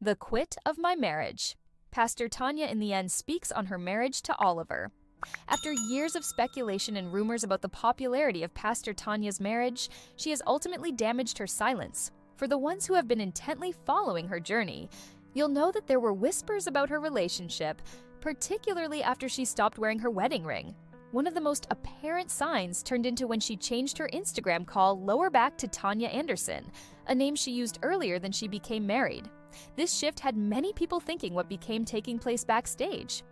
The quit of my marriage. Pastor Tanya in the end speaks on her marriage to Oliver. After years of speculation and rumors about the popularity of Pastor Tanya's marriage, she has ultimately damaged her silence. For the ones who have been intently following her journey, you'll know that there were whispers about her relationship, particularly after she stopped wearing her wedding ring. One of the most apparent signs turned into when she changed her Instagram call lower back to Tanya Anderson, a name she used earlier than she became married. This shift had many people thinking what became taking place backstage.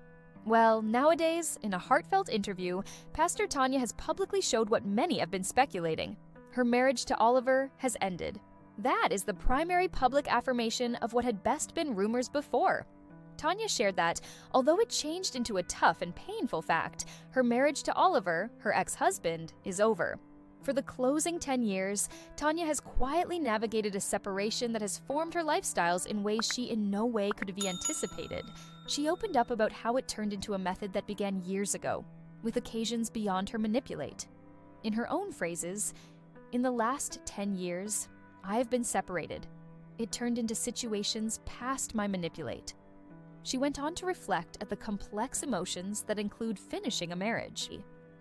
Well, nowadays, in a heartfelt interview, Pastor Tanya has publicly showed what many have been speculating. Her marriage to Oliver has ended. That is the primary public affirmation of what had best been rumors before. Tanya shared that, although it changed into a tough and painful fact, her marriage to Oliver, her ex-husband, is over. For the closing 10 years, Tanya has quietly navigated a separation that has formed her lifestyles in ways she in no way could be anticipated. She opened up about how it turned into a method that began years ago, with occasions beyond her manipulate. In her own phrases, "In the last 10 years, I have been separated. It turned into situations past my manipulate." She went on to reflect at the complex emotions that include finishing a marriage.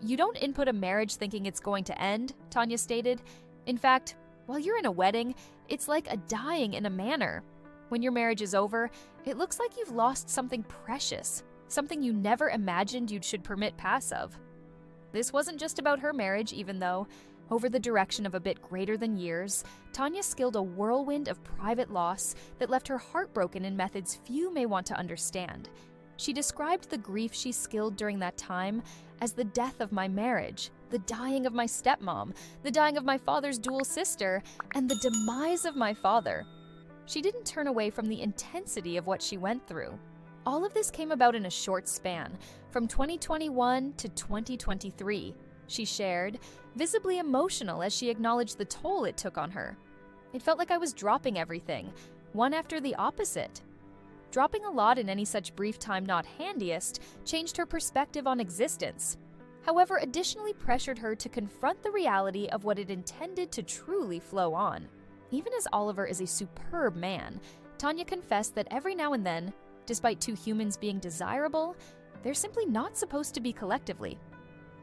"You don't input a marriage thinking it's going to end," Tanya stated. "In fact, while you're in a wedding, it's like a dying in a manner. When your marriage is over, it looks like you've lost something precious, something you never imagined you should permit pass of." This wasn't just about her marriage, even though, over the direction of a bit greater than years, Tanya skilled a whirlwind of private loss that left her heartbroken in methods few may want to understand. She described the grief she skilled during that time as the death of my marriage, the dying of my stepmom, the dying of my father's dual sister, and the demise of my father. She didn't turn away from the intensity of what she went through. All of this came about in a short span, from 2021 to 2023. She shared, visibly emotional as she acknowledged the toll it took on her. "It felt like I was dropping everything, one after the opposite." Dropping a lot in any such brief time not handiest changed her perspective on existence. However, additionally pressured her to confront the reality of what it intended to truly flow on. Even as Oliver is a superb man, Tanya confessed that every now and then, despite two humans being desirable, they're simply not supposed to be collectively.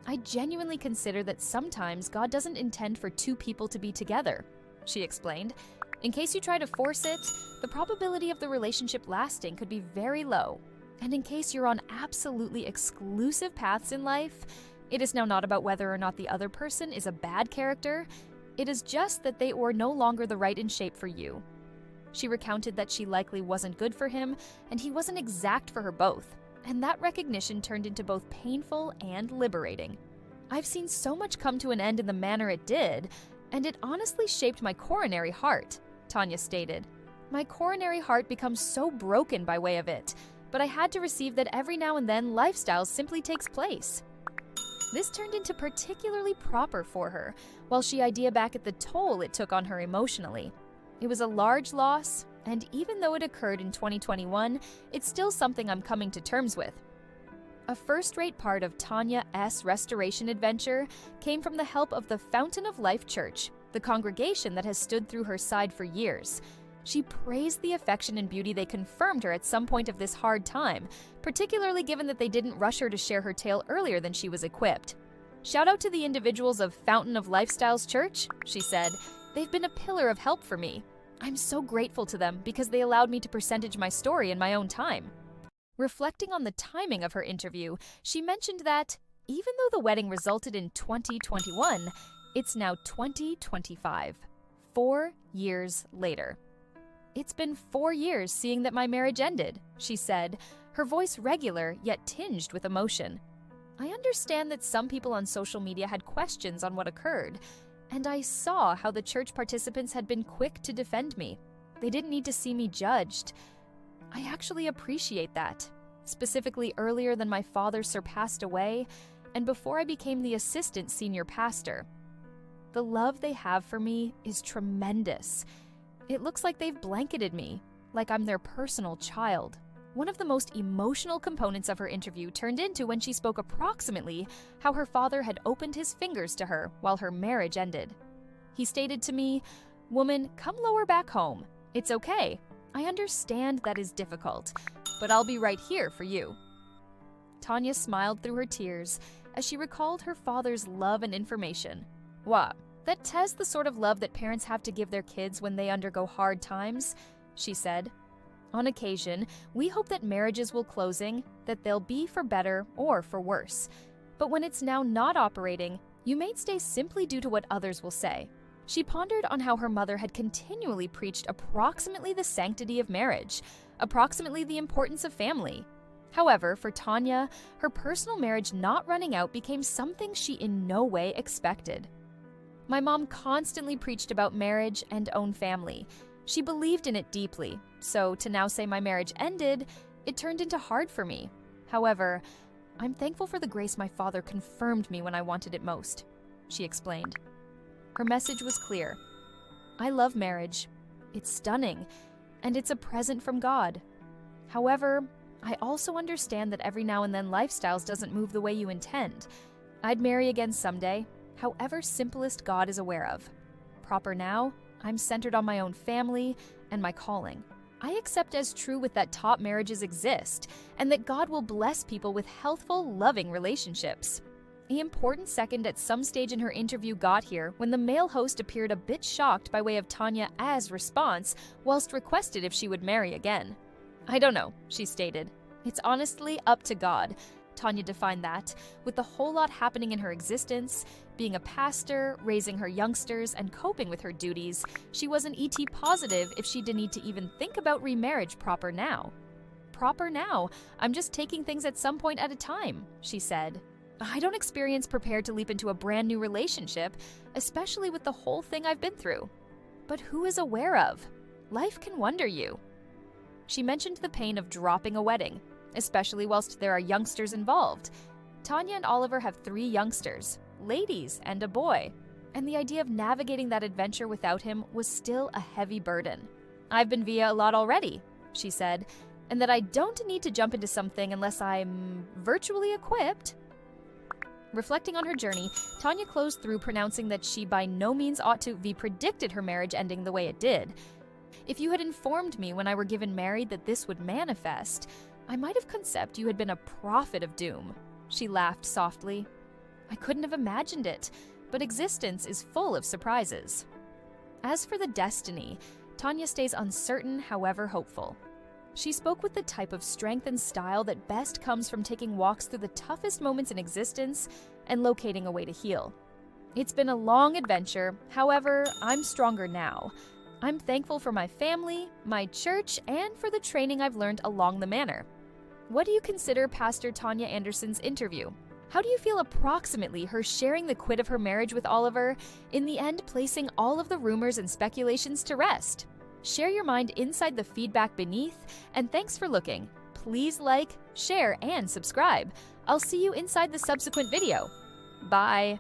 "I genuinely consider that sometimes God doesn't intend for two people to be together," she explained. "In case you try to force it, the probability of the relationship lasting could be very low. And in case you're on absolutely exclusive paths in life, it is now not about whether or not the other person is a bad character, it is just that they were no longer the right in shape for you." She recounted that she likely wasn't good for him, and he wasn't exact for her both, and that recognition turned into both painful and liberating. "I've seen so much come to an end in the manner it did, and it honestly shaped my coronary heart," Tanya stated. "My coronary heart becomes so broken by way of it, but I had to receive that every now and then lifestyle simply takes place." This turned into particularly proper for her, while she idea back at the toll it took on her emotionally. It was a large loss, and even though it occurred in 2021, it's still something I'm coming to terms with. A first-rate part of Tanya's restoration adventure came from the help of the Fountain of Life Church, the congregation that has stood through her side for years. She praised the affection and beauty they confirmed her at some point of this hard time, particularly given that they didn't rush her to share her tale earlier than she was equipped. "Shout out to the individuals of Fountain of Lifestyles Church," she said. "They've been a pillar of help for me. I'm so grateful to them because they allowed me to percentage my story in my own time." Reflecting on the timing of her interview, she mentioned that, even though the wedding resulted in 2021, it's now 2025, 4 years later. "It's been 4 years seeing that my marriage ended," she said, her voice regular yet tinged with emotion. "I understand that some people on social media had questions on what occurred, and I saw how the church participants had been quick to defend me. They didn't need to see me judged. I actually appreciate that, specifically earlier than my father surpassed away and before I became the assistant senior pastor. The love they have for me is tremendous. It looks like they've blanketed me, like I'm their personal child." One of the most emotional components of her interview turned into when she spoke approximately how her father had opened his fingers to her while her marriage ended. "He stated to me, 'Woman, come lower back home. It's okay. I understand that is difficult, but I'll be right here for you." Tanya smiled through her tears as she recalled her father's love and information. "Wow, that's the sort of love that parents have to give their kids when they undergo hard times," she said. "On occasion, we hope that marriages will closing, that they'll be for better or for worse. But when it's now not operating, you may stay simply due to what others will say." She pondered on how her mother had continually preached approximately the sanctity of marriage, approximately the importance of family. However, for Tanya, her personal marriage not running out became something she in no way expected. "My mom constantly preached about marriage and own family. She believed in it deeply, so to now say my marriage ended, it turned into hard for me. However, I'm thankful for the grace my father confirmed me when I wanted it most," she explained. Her message was clear. "I love marriage. It's stunning, and it's a present from God. However, I also understand that every now and then lifestyles doesn't move the way you intend. I'd marry again someday, however simplest God is aware of. Proper now, I'm centered on my own family and my calling. I accept as true with that top marriages exist, and that God will bless people with healthful, loving relationships." The important second at some stage in her interview got here when the male host appeared a bit shocked by way of Tanya's response, whilst requested if she would marry again. "I don't know," she stated. "It's honestly up to God." Tanya defined that, with the whole lot happening in her existence, being a pastor, raising her youngsters, and coping with her duties, she wasn't ET positive if she didn't need to even think about remarriage proper now. "Proper now, I'm just taking things at some point at a time," she said. "I don't experience prepared to leap into a brand new relationship, especially with the whole thing I've been through. But who is aware of? Life can wonder you." She mentioned the pain of dropping a wedding, especially whilst there are youngsters involved. Tanya and Oliver have 3 youngsters, ladies and a boy, and the idea of navigating that adventure without him was still a heavy burden. "I've been via a lot already," she said, "and that I don't need to jump into something unless I'm virtually equipped." Reflecting on her journey, Tanya closed through pronouncing that she by no means ought to have predicted her marriage ending the way it did. "If you had informed me when I were given married that this would manifest, I might have conceived you had been a prophet of doom." She laughed softly. "I couldn't have imagined it, but existence is full of surprises." As for the destiny, Tanya stays uncertain, however hopeful. She spoke with the type of strength and style that best comes from taking walks through the toughest moments in existence and locating a way to heal. "It's been a long adventure, however, I'm stronger now. I'm thankful for my family, my church, and for the training I've learned along the manner." What do you consider Pastor Tanya Anderson's interview? How do you feel approximately her sharing the quid of her marriage with Oliver, in the end placing all of the rumors and speculations to rest? Share your mind inside the feedback beneath, and thanks for looking. Please like, share, and subscribe. I'll see you inside the subsequent video. Bye.